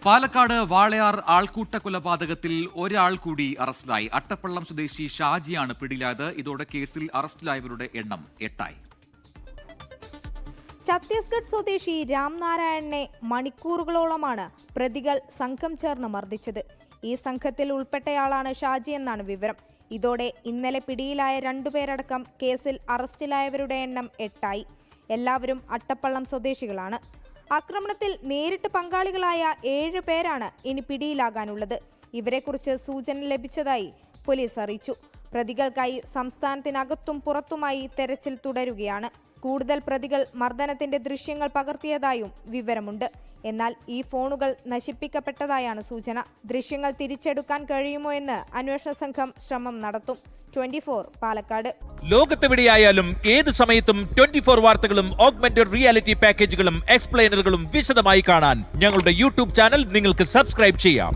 പാലക്കാട് വാളയാർ ആൾക്കൂട്ട കൊലപാതകത്തിൽ ഒരാൾ കൂടി അറസ്റ്റിലായി. അട്ടപ്പള്ളം സ്വദേശി ഷാജിയാണ് പിടിയിലായത്. ഇതോടെ കേസിൽ അറസ്റ്റിലായവരുടെ എണ്ണം 8 ഛത്തീസ്ഗഡ് സ്വദേശി രാംനാരായണനെ മണിക്കൂറുകളോളമാണ് പ്രതികൾ സംഘം ചേർന്ന് മർദ്ദിച്ചത്. ഈ സംഘത്തിൽ ഉൾപ്പെട്ടയാളാണ് ഷാജി എന്നാണ് വിവരം. ഇതോടെ ഇന്നലെ പിടിയിലായ 2 പേരടക്കം കേസിൽ അറസ്റ്റിലായവരുടെ എണ്ണം 8. എല്ലാവരും അട്ടപ്പള്ളം സ്വദേശികളാണ്. ആക്രമണത്തിൽ നേരിട്ട് പങ്കാളികളായ 7 പേരാണ് ഇനി പിടിയിലാകാനുള്ളത്. ഇവരെക്കുറിച്ച് സൂചന ലഭിച്ചതായി പോലീസ് അറിയിച്ചു. പ്രതികൾക്കായി സംസ്ഥാനത്തിനകത്തും പുറത്തുമായി തെരച്ചിൽ തുടരുകയാണ്. കൂടുതൽ പ്രതികൾ മർദ്ദനത്തിന്റെ ദൃശ്യങ്ങൾ പകർത്തിയതായും വിവരമുണ്ട്. എന്നാൽ ഈ ഫോണുകൾ നശിപ്പിക്കപ്പെട്ടതായാണ് സൂചന. ദൃശ്യങ്ങൾ തിരിച്ചെടുക്കാൻ കഴിയുമോ എന്ന് അന്വേഷണ സംഘം ശ്രമം നടത്തും. 24 പാലക്കാട്. ലോകത്തെവിടെയായാലും ഏത് സമയത്തും 24 വാർത്തകളും ഓഗ്മെന്റഡ് റിയാലിറ്റി പാക്കേജുകളും എക്സ്പ്ലെയിനറുകളും വിശദമായി കാണാൻ ഞങ്ങളുടെ യൂട്യൂബ് ചാനൽ നിങ്ങൾക്ക് സബ്സ്ക്രൈബ് ചെയ്യാം.